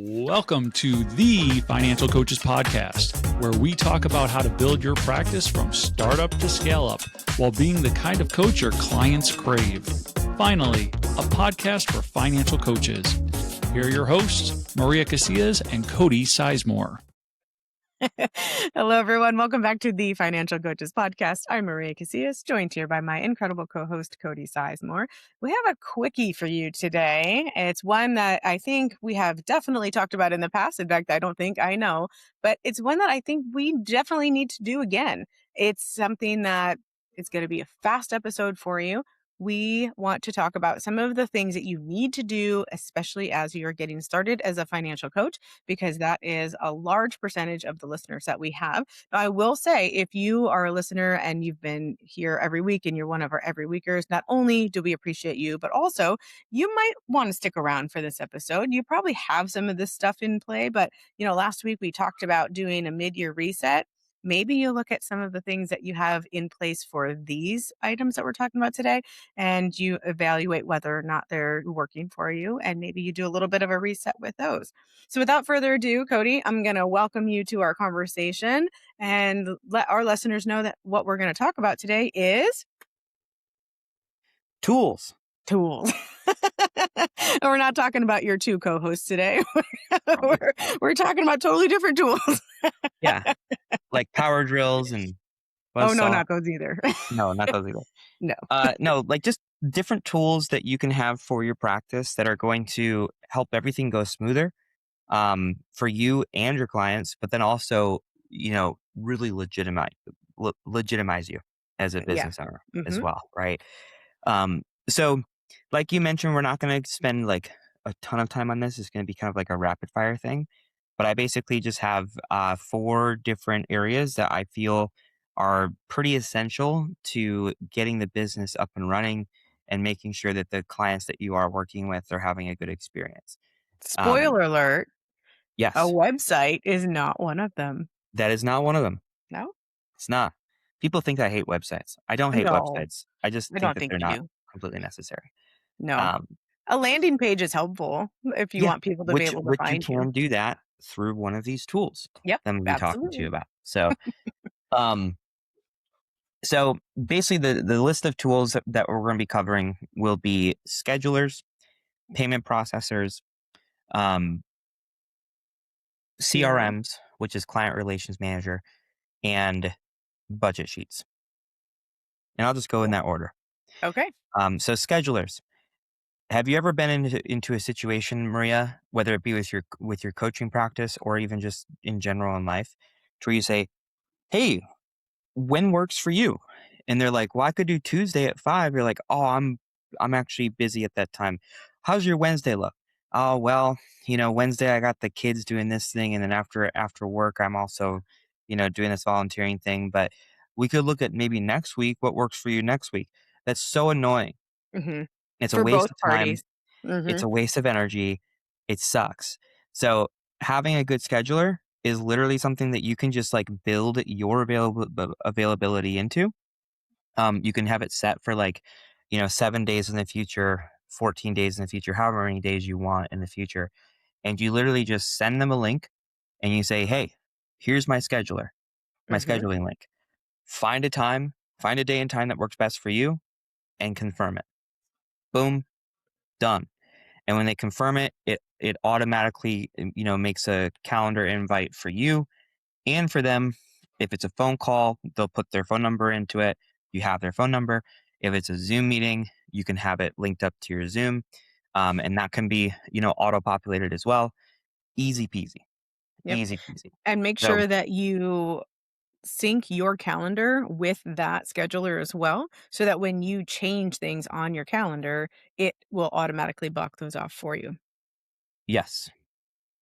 Welcome to the Financial Coaches Podcast, where we talk about how to build your practice from startup to scale up while being the kind of coach your clients crave. Finally, a podcast for financial coaches. Here are your hosts, Maria Casillas and Cody Sizemore. Hello, everyone. Welcome back to the Financial Coaches Podcast. I'm Maria Casillas, joined here by my incredible co-host, Cody Sizemore. We have a quickie for you today. It's one that I think we have definitely talked about in the past. In fact, I know, but it's one that I think we definitely need to do again. It's something that is going to be a fast episode for you. We want to talk about some of the things that you need to do, especially as you're getting started as a financial coach, because that is a large percentage of the listeners that we have. Now, I will say, if you are a listener and you've been here every week and you're one of our every weekers, not only do we appreciate you, but also you might want to stick around for this episode. You probably have some of this stuff in play, but last week we talked about doing a mid-year reset. Maybe you look at some of the things that you have in place for these items that we're talking about today, and you evaluate whether or not they're working for you. And maybe you do a little bit of a reset with those. So without further ado, Cody, I'm going to welcome you to our conversation and let our listeners know that what we're going to talk about today is tools. And we're not talking about your two co-hosts today. we're talking about totally different tools. Yeah. Like power drills and no, not those either. No, not those either. No, like just different tools that you can have for your practice that are going to help everything go smoother for you and your clients, but then also, really legitimize you as a business owner as well, right? So like you mentioned, we're not going to spend like a ton of time on this. It's going to be kind of like a rapid fire thing. But I basically just have 4 different areas that I feel are pretty essential to getting the business up and running and making sure that the clients that you are working with are having a good experience. Spoiler alert. Yes. A website is not one of them. That is not one of them. No? It's not. People think I hate websites. I don't hate websites. I just think that they're not completely necessary. No. A landing page is helpful if you want people to be able to find you. You can do that through one of these tools. Yep, that we'll be talking to you about. So, so basically the list of tools that we're going to be covering will be schedulers, payment processors, CRMs, which is client relations manager, and budget sheets. And I'll just go in that order. Okay. So schedulers. Have you ever been into a situation, Maria, whether it be with your coaching practice or even just in general in life, where you say, "Hey, when works for you?" And they're like, "Well, I could do Tuesday at 5." You're like, "Oh, I'm actually busy at that time. How's your Wednesday look?" "Oh, well, Wednesday I got the kids doing this thing, and then after work I'm also, doing this volunteering thing. But we could look at maybe next week. What works for you next week?" That's so annoying. Mm-hmm. It's for a waste both of time. Parties. Mm-hmm. It's a waste of energy. It sucks. So having a good scheduler is literally something that you can just like build your availability into. You can have it set for 7 days in the future, 14 days in the future, however many days you want in the future. And you literally just send them a link and you say, "Hey, here's my scheduler, my scheduling link. Find a day and time that works best for you and confirm it." Boom, done. And when they confirm it, it automatically, makes a calendar invite for you and for them. If it's a phone call, they'll put their phone number into it. You have their phone number. If it's a Zoom meeting, you can have it linked up to your Zoom. And that can be, auto-populated as well. Easy peasy. Yep. Easy peasy. And make sure that you sync your calendar with that scheduler as well, so that when you change things on your calendar, it will automatically block those off for you. Yes.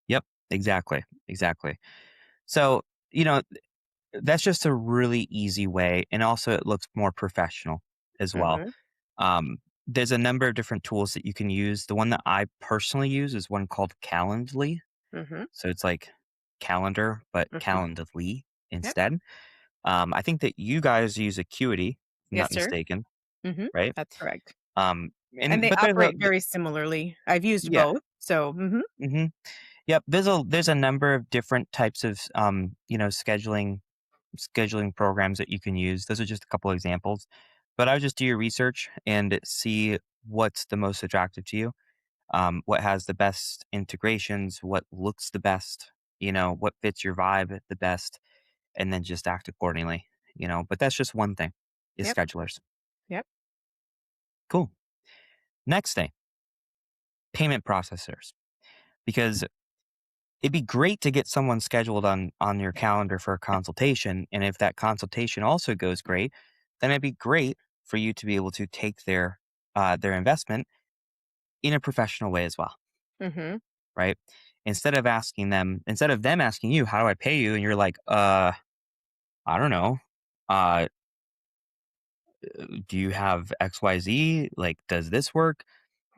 Yep. Exactly. So, that's just a really easy way. And also it looks more professional as well. There's a number of different tools that you can use. The one that I personally use is one called Calendly. So it's like calendar, but Calendly instead. I think that you guys use Acuity, if I'm not mistaken. Right? That's correct. And they operate very similarly. I've used both. So, Yep. There's a number of different types of scheduling programs that you can use. Those are just a couple examples. But I would just do your research and see what's the most attractive to you. What has the best integrations, what looks the best, what fits your vibe the best, and then just act accordingly. But that's just one thing is Yep. schedulers. Yep. Cool. Next thing, payment processors. Because it'd be great to get someone scheduled on your calendar for a consultation. And if that consultation also goes great, then it'd be great for you to be able to take their investment in a professional way as well. Mm-hmm. Right? Instead of them asking you, how do I pay you? And you're like, I don't know. Uh, do you have XYZ? Like, does this work?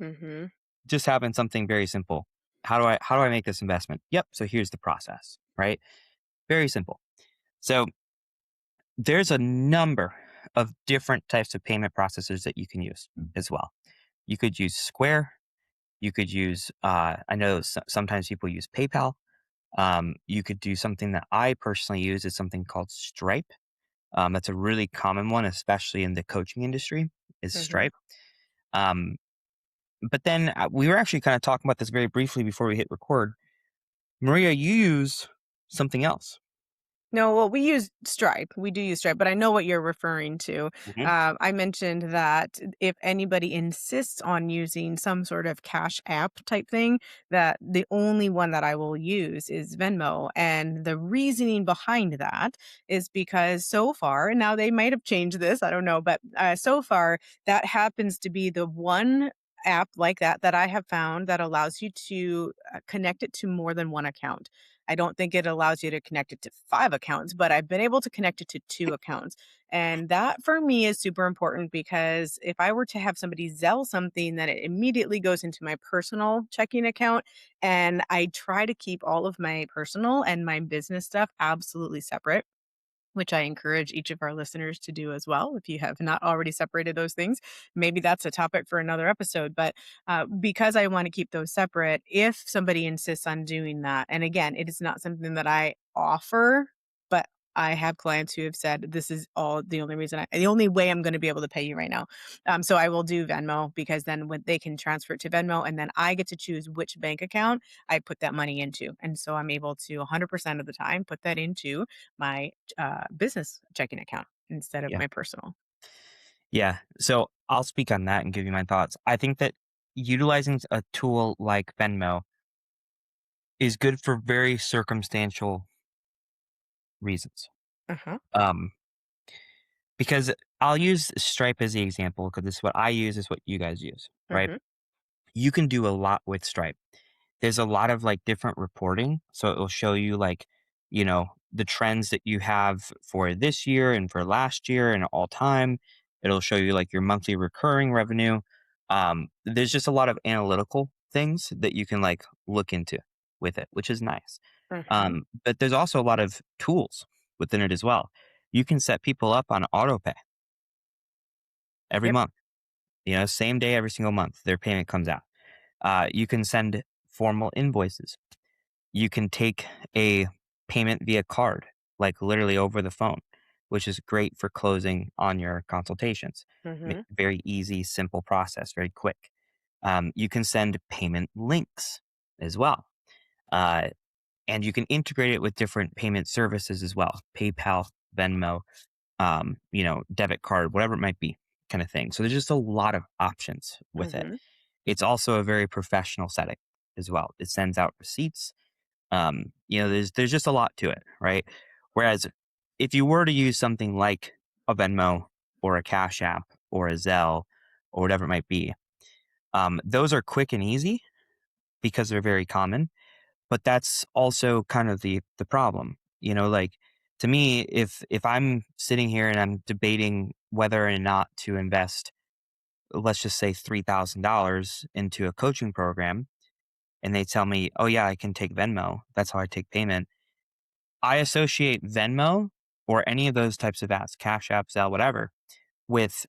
Mm-hmm. Just having something very simple. How do I make this investment? Yep. So here's the process, right? Very simple. So there's a number of different types of payment processors that you can use as well. You could use Square. You could use, I know sometimes people use PayPal. You could do something that I personally use is something called Stripe. That's a really common one, especially in the coaching industry, is Mm-hmm. Stripe. Um, but then we were actually kind of talking about this very briefly before we hit record. Maria, you use something else. No, well, we use Stripe. We do use Stripe, but I know what you're referring to. Hmm. I mentioned that if anybody insists on using some sort of cash app type thing, that the only one that I will use is Venmo. And the reasoning behind that is because so far, and now they might have changed this, I don't know, but so far, that happens to be the one app like that I have found that allows you to connect it to more than one account. I don't think it allows you to connect it to 5 accounts, but I've been able to connect it to 2 accounts. And that for me is super important because if I were to have somebody Zelle something, then it immediately goes into my personal checking account. And I try to keep all of my personal and my business stuff absolutely separate, which I encourage each of our listeners to do as well. If you have not already separated those things, maybe that's a topic for another episode. But because I want to keep those separate, if somebody insists on doing that, and again, it is not something that I offer, but I have clients who have said this is all the only reason the only way I'm going to be able to pay you right now. So I will do Venmo because then when they can transfer it to Venmo and then I get to choose which bank account I put that money into. And so I'm able to 100% of the time put that into my business checking account instead of Yeah. my personal. Yeah. So I'll speak on that and give you my thoughts. I think that utilizing a tool like Venmo is good for very circumstantial reasons. Uh-huh. Um, because I'll use Stripe as the example because this is what I use, is what you guys use, right? Mhm. You can do a lot with Stripe. There's a lot of like different reporting. So it will show you like, the trends that you have for this year and for last year and all time. It'll show you like your monthly recurring revenue. There's just a lot of analytical things that you can like look into with it, which is nice. Mhm. But there's also a lot of tools within it as well. You can set people up on auto pay every Yep. month, same day, every single month, their payment comes out. You can send formal invoices. You can take a payment via card, like literally over the phone, which is great for closing on your consultations. Mhm. Very easy, simple process, very quick. You can send payment links as well. Uh, and you can integrate it with different payment services as well, PayPal, Venmo, debit card, whatever it might be, kind of thing. So there's just a lot of options with it. Mhm. It's also a very professional setting as well. It sends out receipts. There's just a lot to it, right? Whereas if you were to use something like a Venmo or a Cash App or a Zelle or whatever it might be, those are quick and easy because they're very common. But that's also kind of the problem, like to me, if I'm sitting here and I'm debating whether or not to invest, let's just say $3,000 into a coaching program, and they tell me, oh yeah, I can take Venmo. That's how I take payment. I associate Venmo or any of those types of apps, Cash App, Zelle, whatever, with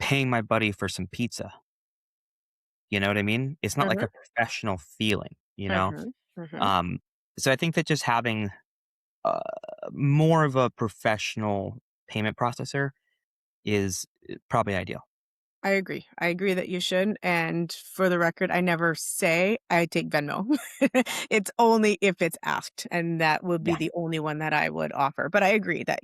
paying my buddy for some pizza. You know what I mean? It's not like Mhm. a professional feeling, Mhm. Hmm. Um, so I think that just having uh, more of a professional payment processor is probably ideal. I agree. I agree that you should. And for the record, I never say I take Venmo. It's only if it's asked, and that would be Yeah. the only one that I would offer. But I agree that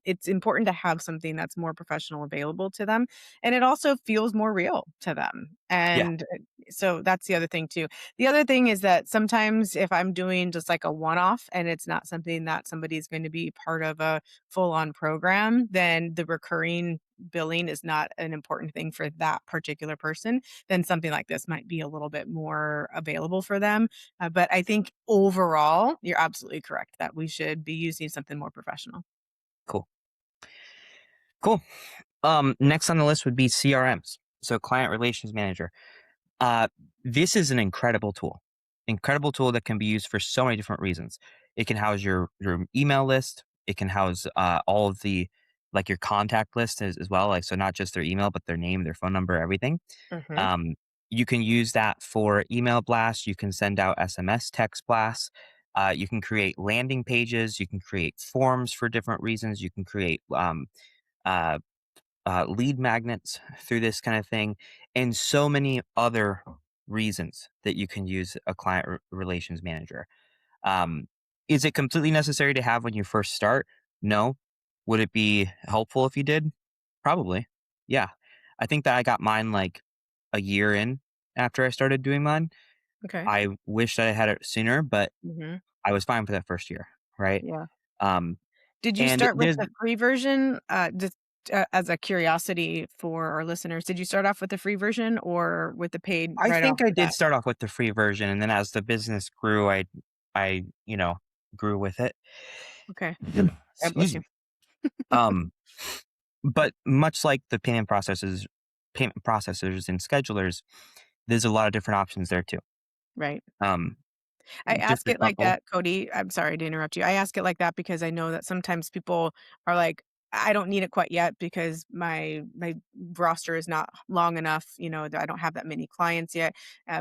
it's important to have something that's more professional available to them, and it also feels more real to them. Yeah. And so that's the other thing too. The other thing is that sometimes if I'm doing just like a one-off and it's not something that somebody's going to be part of a full-on program, then the recurring billing is not an important thing for that particular person, then something like this might be a little bit more available for them. But I think overall, you're absolutely correct that we should be using something more professional. Cool. Cool. Next on the list would be CRMs. So client relations manager. Uh, this is an incredible tool that can be used for so many different reasons. It can house your email list. It can house all of the like your contact list as well. Like so, not just their email, but their name, their phone number, everything. Hmm. Um, you can use that for email blasts. You can send out SMS text blasts. You can create landing pages. You can create forms for different reasons. You can create uh, lead magnets through this kind of thing, and so many other reasons that you can use a client relations manager. Um, is it completely necessary to have when you first start? No. Would it be helpful if you did? Probably. Yeah. I think that I got mine like a year in after I started doing mine. Okay. I wish that I had it sooner, but Hmm. I was fine for that first year. Right. Yeah. Um, Did you and start with there's the free version? Just as a curiosity for our listeners, did you start off with the free version or with the paid I right off think I the did bat? start off with the free version, and then as the business grew, I grew with it. Okay. God bless Excuse you. me. Um, but much like the payment processors and schedulers, there's a lot of different options there too. Right. Um, I just ask a it like couple. that, Cody. I'm sorry to interrupt you. I ask it like that because I know that sometimes people are like, I don't need it quite yet because my roster is not long enough. I don't have that many clients yet.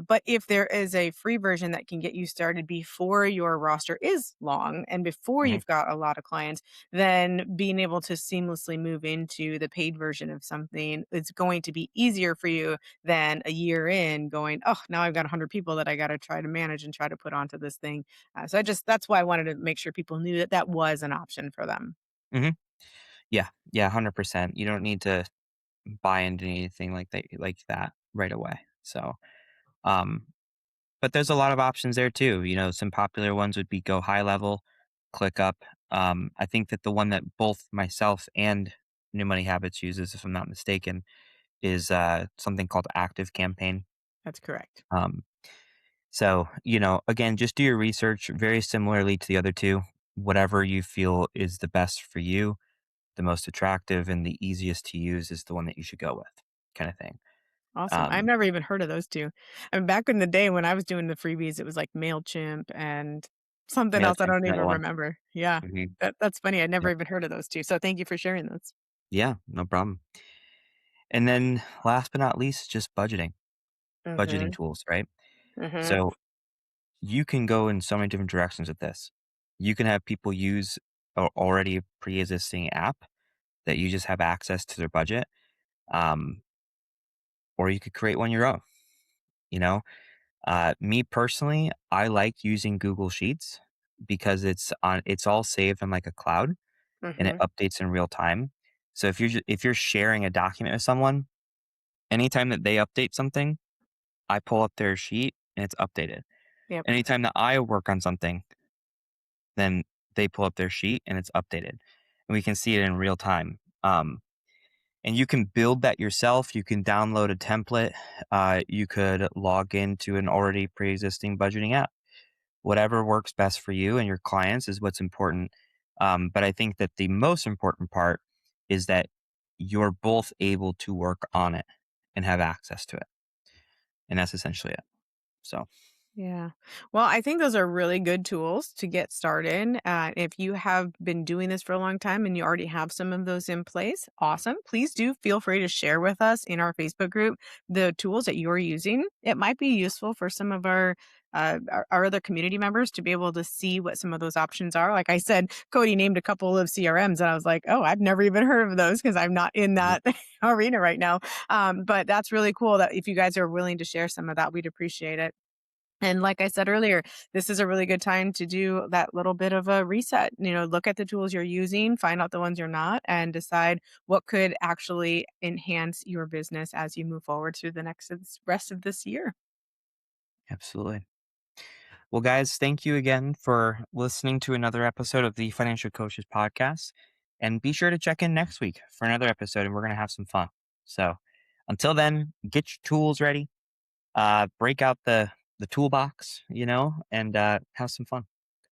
But if there is a free version that can get you started before your roster is long and before Mhm, you've got a lot of clients, then being able to seamlessly move into the paid version of something, it's going to be easier for you than a year in going, oh, now I've got 100 people that I got to try to manage and try to put onto this thing. That's why I wanted to make sure people knew that that was an option for them. mhm. Yeah, yeah, 100%. You don't need to buy into anything like that right away. So, um, but there's a lot of options there too. Some popular ones would be go high level, ClickUp. I think that the one that both myself and New Money Habits uses, if I'm not mistaken, is something called Active Campaign. That's correct. Um, so, again, just do your research very similarly to the other two. Whatever you feel is the best for you, the most attractive, and the easiest to use is the one that you should go with, kind of thing. Awesome. I've Um, never even heard of those two. I mean, back in the day when I was doing the freebies, it was like MailChimp and something else I MailChimp's don't another even one. remember. Yeah. Mhm. That's funny. I never Yep. even heard of those two. So thank you for sharing those. Yeah, no problem. And then last but not least, just budgeting Mhm. tools, right? Mhm. So you can go in so many different directions with this. You can have people use already a pre-existing app that you just have access to their budget, um, or you could create one your own. You know, me personally, I like using Google Sheets because it's all saved on like a cloud and it Mhm. updates in real time. So if you're sharing a document with someone, anytime that they update something, I pull up their sheet and it's updated. Yep. Anytime that I work on something, then they pull up their sheet and it's updated. And we can see it in real time. And you can build that yourself. You can download a template. You could log into an already pre existing budgeting app. Whatever works best for you and your clients is what's important. But I think that the most important part is that you're both able to work on it and have access to it. And that's essentially it. So, Yeah. Well, I think those are really good tools to get started. If you have been doing this for a long time and you already have some of those in place, awesome. Please do feel free to share with us in our Facebook group the tools that you're using. It might be useful for some of our our other community members to be able to see what some of those options are. Like I said, Cody named a couple of CRMs, and I was like, oh, I've never even heard of those because I'm not in that arena right now. But that's really cool that if you guys are willing to share some of that, we'd appreciate it. And like I said earlier, this is a really good time to do that little bit of a reset. Look at the tools you're using, find out the ones you're not, and decide what could actually enhance your business as you move forward through the rest of this year. Absolutely. Well, guys, thank you again for listening to another episode of the Financial Coaches Podcast. And be sure to check in next week for another episode, and we're going to have some fun. So until then, get your tools ready, break out the toolbox, and have some fun.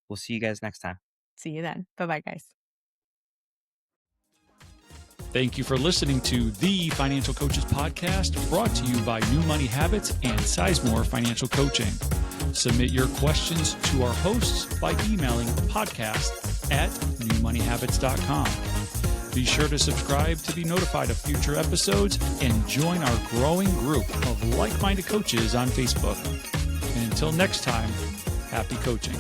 We'll see you guys next time. See you then. Bye-bye, guys. Thank you for listening to the Financial Coaches Podcast, brought to you by New Money Habits and Sizemore Financial Coaching. Submit your questions to our hosts by emailing podcast@newmoneyhabits.com. Be sure to subscribe to be notified of future episodes and join our growing group of like-minded coaches on Facebook. And until next time, happy coaching.